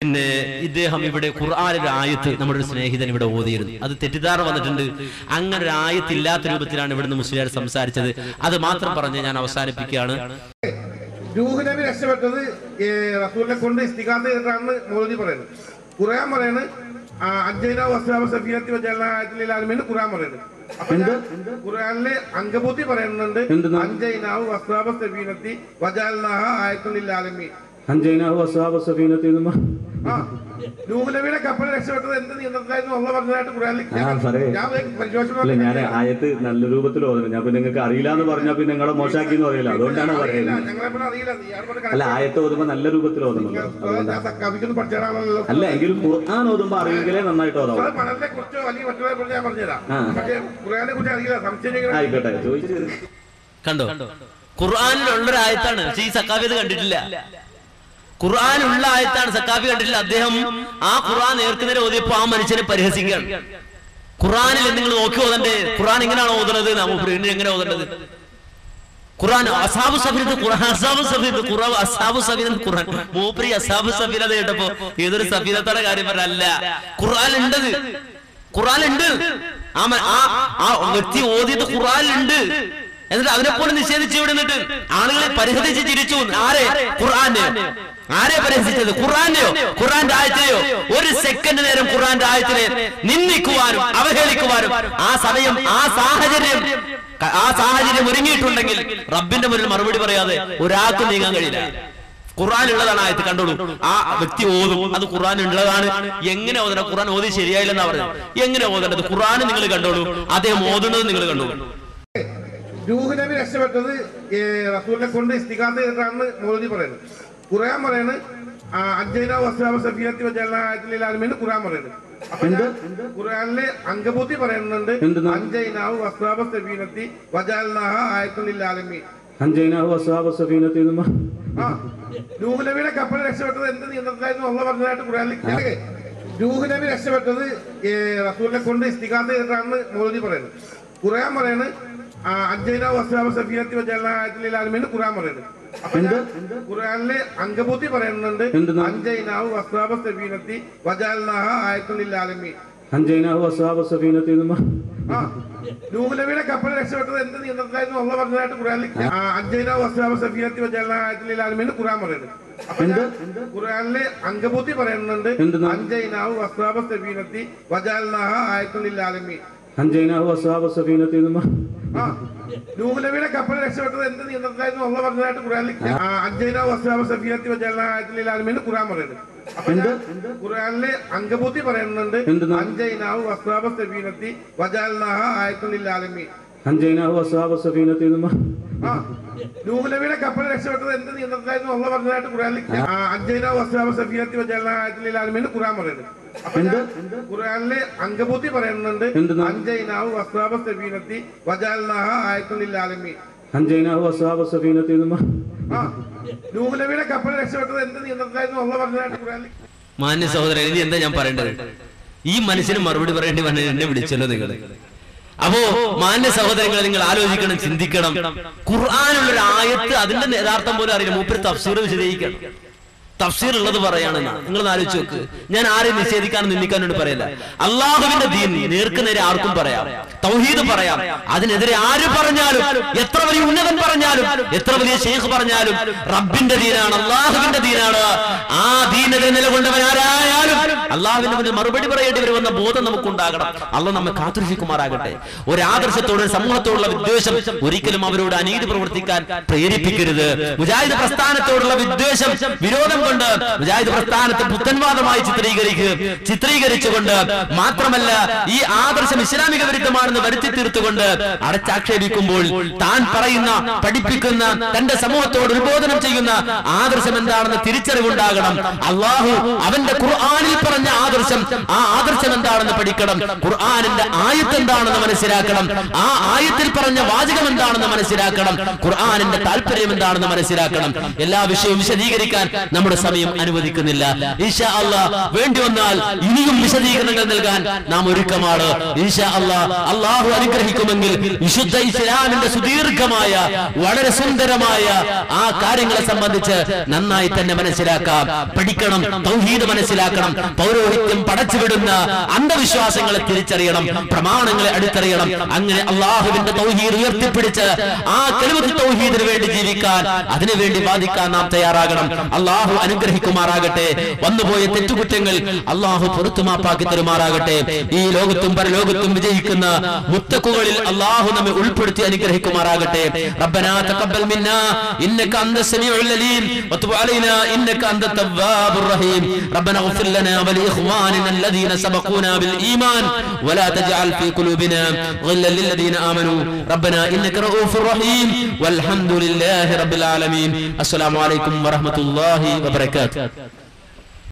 പിന്നെ ഇദ്ദേഹം ഇവിടെ ഖുർആനിലെ ആയത്ത് നമ്മുടെ ഒരു സ്നേഹിതൻ ഇവിടെ ഓതിയിരുന്നു. അത് തെറ്റിദ്ധാരണ വന്നിട്ടുണ്ട്. അങ്ങനെ ഒരു ആയത്ത് ഇല്ലാത്ത രൂപത്തിലാണ് ഇവിടുന്ന് മുസ്ലിയാർ സംസാരിച്ചത്. അത് മാത്രം പറഞ്ഞ് ഞാൻ അവസാനിപ്പിക്കുകയാണ്. നൂഹ് നബി രക്ഷപ്പെട്ടത് റസൂലിനെ കൊണ്ട് ഇസ്തിഗാസ ചെയ്തിട്ടാണ് മൗലവി പറയുന്നത്. ഖുർആൻ പറയുന്നത് അഞ്ചൈന വസ്വാബ സഫീനത്തി വജഅൽനാ ആലമീൻ ഖുർആൻ പറയുന്നത്. ഖുർആനിലെ അങ്കബൂത്തി പറയുന്നുണ്ട് അഞ്ചൈനാഹു വസ്വാബ സഫീനത്തി വജഅൽനാഹാ ആയത്തുൻ ലിൽ ആലമീൻ. അഞ്ചൈനാഹു വസ്വാബ സഫീനത്തി നൂഹ് നബിയുടെ കപ്പൽ രക്ഷപ്പെട്ടത് എന്ത് നിയന്ത്രണത്തിലായിരുന്നു അള്ളാഹ് പറഞ്ഞതായിട്ട് ഖുർആനിൽ ഞാൻ ആയത്ത് നല്ല രൂപത്തിൽ ഓതുന്നത്. ഞാൻ പിന്നെ നിങ്ങൾക്ക് അറിയില്ല എന്ന് പറഞ്ഞാൽ പിന്നെ നിങ്ങളെ മോശാക്കി എന്ന് പറയില്ല, അതുകൊണ്ടാണ് പറയുന്നത്. അല്ല, ആയത്ത് ഓതുമ്പോ നല്ല രൂപത്തിൽ ഓതുന്നുണ്ടോ? അല്ല, എങ്കിലും ഖുർആൻ ഓതുമ്പോ അറിയെങ്കിലേ നന്നായിട്ട് ഓതാവും. ആയിക്കോട്ടെ, ചോദിച്ചത് കണ്ടോ? ഖുർആനിലുള്ളൊരു ആയത്താണ്. പക്ഷെ ഈ സക്കാഫി ഇത് കണ്ടിട്ടില്ല. ഖുർആനുള്ള ആയത്താണ്, സക്കാഫി കണ്ടിട്ടില്ല. അദ്ദേഹം ആ ഖുർആൻ നേർക്കുന്നതിന് ഓതിയപ്പോ ആ മനുഷ്യനെ പരിഹസിക്കുകയാണ്. ഖുർആനിൽ നിങ്ങൾ നോക്കി ഓതണ്ടേ? ഖുർആൻ എങ്ങനെയാണ് ഓതുന്നത്? എങ്ങനെ ഓതേണ്ടത്? ഖുർആൻ അസ്ഹാബു സഫീനത്ത് ഖുർആൻ മൂപ്പരി അസ്ഹാബു സഫീനത്ത് കേട്ടപ്പോ ഏതൊരു സഫീനത്തോടെ കാര്യം പറഞ്ഞല്ല. ഖുർആനുണ്ട്. ആ വ്യക്തി ഓതിയത് ഖുർആനിലുണ്ട്. എന്നിട്ട് അതിനെപ്പോലെ നിഷേധിച്ചു വിടുന്നിട്ട് ആളുകളെ പരിഹസിച്ച് ചിരിച്ചു. ആരെ? ഖുർആനെ. ആരെ പരിഹസിച്ചത്? ഖുർആനെയോ? ഖുർആന്റെ ആയത്തിനെയോ? ഒരു സെക്കൻഡ് നേരം ഖുർആന്റെ ആയത്തിനെ നിന്ദിക്കുവാനും അവഹേളിക്കുവാനും ആ സമയം ആ സാഹചര്യം ഒരുങ്ങിയിട്ടുണ്ടെങ്കിൽ റബ്ബിന്റെ മുന്നിൽ മറുപടി പറയാതെ ഒരാൾക്കും നീങ്ങാൻ കഴിയില്ല. ഖുർആനുള്ളതാണ് ആയത്ത്, കണ്ടോളൂ. ആ വ്യക്തി ഓതും, അത് ഖുർആൻ ഉള്ളതാണ്. എങ്ങനെ ഓതണം? ഖുർആൻ ഓതി ശരിയായില്ലെന്നാ പറഞ്ഞത്. എങ്ങനെ ഓതേണ്ടത്? ഖുർആൻ നിങ്ങൾ കണ്ടോളൂ, അദ്ദേഹം ഓതുന്നത് നിങ്ങൾ കണ്ടോളൂ. നൂഹ് നബി രക്ഷപ്പെട്ടത് റസൂലിനെ കൊണ്ട് ഇസ്തിഗാസ ചെയ്തിട്ടാണ് മൗലവി പറയുന്നത്. ഖുർആൻ പറയുന്നത് അഞ്ചൈന വസ്വാബ സഫീനത്തി വജഅൽനാ ലിൽ ആലമീൻ ഖുർആൻ പറയുന്നത്. ഖുർആനിലെ അങ്കബൂത്തി പറയുന്നുണ്ട് അഞ്ചൈനാഹു വസ്വാബ സഫീനത്തി വജഅൽനാഹാ ആയത്തുൻ ലിൽ ആലമീൻ. അഞ്ചൈനാഹു വസ്വാബ സഫീനത്തി നൂഹ് നബിയുടെ കപ്പൽ രക്ഷപ്പെട്ടത് എന്ത് നിയന്ത്രണത്തിലായിരുന്നു അള്ളാഹ് പറഞ്ഞതായിട്ട് ഖുർആനിൽ. നൂഹ് നബി രക്ഷപ്പെട്ടത് റസൂലിനെ കൊണ്ട് ഇസ്തിഗാസ ചെയ്തിട്ടാണ് മൗലവി പറയുന്നത്. ഖുർആൻ പറയുന്നത് അഞ്ചൈനാഹു വസ്വാബ സഫീനത്തി വജഅൽനാ ലിൽ ആലമീൻ ഖുർആൻ പറയുന്നത്. ഖുർആനിലെ അങ്കബൂത്തി പറയുന്നുണ്ട് അഞ്ചൈനാഹു വസ്വാബ സഫീനത്തി വജഅൽനാഹാ ആയത്തുൻ ലിൽ ആലമീൻ. അഞ്ചൈനാഹു വസ്വാബ സഫീനത്തി നൂഹ് നബിയുടെ കപ്പൽ രക്ഷപ്പെട്ടത് എന്ത് നിയന്ത്രണത്തിലായിരുന്നു അള്ളാഹ് പറഞ്ഞതായിട്ട് ഖുർആനിൽ. അഞ്ചൈനാഹു വസ്വാബ സഫീനത്തി വജഅൽനാ ലിൽ ആലമീൻ ഖുർആൻ പറയുന്നത്. ഖുർആനിലെ അങ്കബൂത്തി പറയുന്നുണ്ട് അഞ്ചൈനാഹു വസ്വാബ സഫീനത്തി വജഅൽനാഹാ ആയത്തുൻ ലിൽ ആലമീൻ. അഞ്ചൈനാഹു വസ്വാബ സഫീനത്തി നൂഹ് നബിയുടെ കപ്പൽ രക്ഷപ്പെട്ടത് എന്ത് നിയന്ത്രണത്തിലായിരുന്നു അള്ളാഹ് പറഞ്ഞതായിട്ട് ഖുർആനിൽ. അഞ്ചൈനാഹു വസ്വാബ സഫീനത്തി വജഅൽനാ ലിൽ ആലമീൻ ഖുർആൻ പറയുന്നത്. ഖുർആനിലെ അങ്കബൂത്തി പറയുന്നുണ്ട് അഞ്ചൈനാഹു വസ്വാബ സഫീനത്തി വജഅൽനാഹാ ആയത്തുൻ ലിൽ ആലമീൻ. അഞ്ചൈനാഹു വസ്വാബ സഫീനത്തി നൂഹ് നബിയുടെ കപ്പൽ രക്ഷപ്പെട്ടത് എന്ത് നിയന്ത്രണത്തിലായിരുന്നു അള്ളാഹ് പറഞ്ഞതായിട്ട് ഖുർആനിൽ. അഞ്ചൈനാഹു വസ്വാബ സഫീനത്തി വജഅൽനാ ലിൽ ആലമീൻ ഖുർആൻ പറയുന്നത്. ഖുർആനിലെ അങ്കബൂത്തി പറയുന്നുണ്ട് അഞ്ചൈനാഹു വസ്വാബ സഫീനത്തി വജഅൽനാഹാ ആയത്തുൻ ലിൽ ആലമീൻ. അഞ്ചൈനാഹു വസ്വാബ സഫീനത്തി നൂഹ് നബിയുടെ കപ്പൽ രക്ഷപ്പെട്ടത് എന്ത് നിയന്ത്രണത്തിലായിരുന്നു അള്ളാഹ് പറഞ്ഞതായിട്ട് ഖുർആനിൽ. മാന്യ സഹോദരൻ, ഇനി എന്താ ഞാൻ പറയേണ്ടത്? ഈ മനുഷ്യന് മറുപടി പറയേണ്ടി വന്ന എന്നെ വിളിച്ചല്ലോ നിങ്ങൾ. അപ്പോ മാന്യ സഹോദരങ്ങളെ, നിങ്ങൾ ആലോചിക്കണം, ചിന്തിക്കണം. ഖുർആനുള്ളൊരു ആയത്ത് അതിന്റെ യഥാർത്ഥം പോലും അറിയില്ല. മൂപ്പര് തഫ്സീർ വിശദീകരിക്കണം. തഫ്സീർ ഉള്ളത് പറയാണെന്നാ. നിങ്ങൾ ആലോചിച്ച് നോക്ക്. ഞാൻ ആരെയും നിഷേധിക്കാനും നിന്ദിക്കാനോട് പറയല്ല. അള്ളാഹുവിന്റെ ദീൻ നേർക്ക് നേരെ ആർക്കും പറയാം, തൗഹീദ് പറയാം. അതിനെതിരെ ആര് പറഞ്ഞാലും, എത്ര വലിയ ഉന്നതൻ പറഞ്ഞാലും, എത്ര വലിയ ശൈഖ് പറഞ്ഞാലും റബ്ബിന്റെ ദീനാണ്, അള്ളാഹുവിന്റെ ദീനാണ്. ആ ദീനെതിരെ നിലകൊണ്ടവൻ ആരായാലും അള്ളാഹുവിന്റെ മുന്നിൽ മറുപടി പറയേണ്ടി വരുമെന്ന ബോധം നമുക്കുണ്ടാകണം. അള്ളാഹ് നമ്മെ കാത്തുരക്ഷിക്കുമാറാകട്ടെ. ഒരു ആദർശത്തോട്, സമൂഹത്തോടുള്ള വിദ്വേഷം ഒരിക്കലും അവരോട് അനീതി പ്രവർത്തിക്കാൻ പ്രേരിപ്പിക്കരുത്. മുജാഹിദ് പ്രസ്ഥാനത്തോടുള്ള വിദ്വേഷം, വിരോധം കൊണ്ട് മുജാഹിദ് പ്രസ്ഥാനത്തെ പുത്തൻവാദമായി ചിത്രീകരിച്ചുകൊണ്ട് മാത്രമല്ല ഈ ആദർശം ഇസ്ലാമിക വിരുദ്ധമാണെന്ന് വരുത്തി തീർത്തുകൊണ്ട് അടച്ചാക്ഷേപിക്കുമ്പോൾ താൻ പറയുന്ന, പഠിപ്പിക്കുന്ന, തന്റെ സമൂഹത്തോട് ഉത്ബോധനം ചെയ്യുന്ന ആദർശം എന്താണെന്ന് തിരിച്ചറിവുണ്ടാകണം. അള്ളാഹു അവന്റെ ഖുർആനിൽ പറഞ്ഞ ആദർശം, ആ ആദർശം എന്താണെന്ന് പഠിക്കണം. ഖുർആനിന്റെ ആയത്ത് എന്താണെന്ന് മനസ്സിലാക്കണം. ആ ആയത്തിൽ പറഞ്ഞ വാചകം എന്താണെന്ന് മനസ്സിലാക്കണം. ഖുർആനിന്റെ താല്പര്യം എന്താണെന്ന് മനസ്സിലാക്കണം. എല്ലാ വിഷയവും വിശദീകരിക്കാൻ നമ്മുടെ സമയം അനുവദിക്കുന്നില്ല. ഇൻഷാ അല്ലാഹ് വേണ്ടി വന്നാൽ ഇനിയും വിശദീകരണങ്ങൾ നൽകാൻ നാം ഒരുക്കമാണ്. ഇൻഷാ അല്ലാഹ് അല്ലാഹു അനുഗ്രഹിക്കുമെങ്കിൽ വിശുദ്ധ ഇസ്ലാമിന്റെ സുദീർഘമായ വളരെ സുന്ദരമായ ആ കാര്യങ്ങളെ സംബന്ധിച്ച് നന്നായി തന്നെ മനസ്സിലാക്കാം, പഠിക്കണം, തൗഹീദ് മനസ്സിലാക്കണം, പൗരോഹിത്യം പടച്ചുവിടുന്ന അന്ധവിശ്വാസങ്ങളെ തിരിച്ചറിയണം, പ്രമാണങ്ങളെ അടുത്തറിയണം. അങ്ങനെ അള്ളാഹുവിന്റെ തൗഹീദ് ഉയർത്തിപ്പിടിച്ച് ആ കലിമത്ത് തൗഹീദിന് വേണ്ടി ജീവിക്കാൻ, അതിനുവേണ്ടി വാദിക്കാൻ നാം തയ്യാറാകണം. അള്ളാഹു അനുഗ്രഹിക്കുമാറാകട്ടെ. വന്നുപോയ തെറ്റുകുറ്റങ്ങൾ അള്ളാഹു പൊറുത്തുമാപ്പാക്കി തരുമാറാകട്ടെ. ഈ ലോകത്തും പരലോകത്തും വിജയിക്കുന്ന മുത്തഖുകളിൽ അള്ളാഹു നമ്മെ ഉൾപ്പെടുത്തി അനുഗ്രഹിക്കുമാറാകട്ടെ. റബ്ബനാ തഖബ്ബൽ മിന്നാ ഇന്നക അന്തസ് സമീഉൽ അലീം വതുബ് അലൈനാ ഇന്നക അന്തത് തവ്വാബുർ റഹീം. റബ്ബനാ ഇഗ്ഫിർ ലനാ വലിഇഖ്വാനിനാ الذين سبقونا بالإيمان ولا تجعل في قلوبنا غلا للذين آمنوا ربنا إنك رؤوف رحيم والحمد لله رب العالمين. السلام عليكم ورحمة الله وبركاته.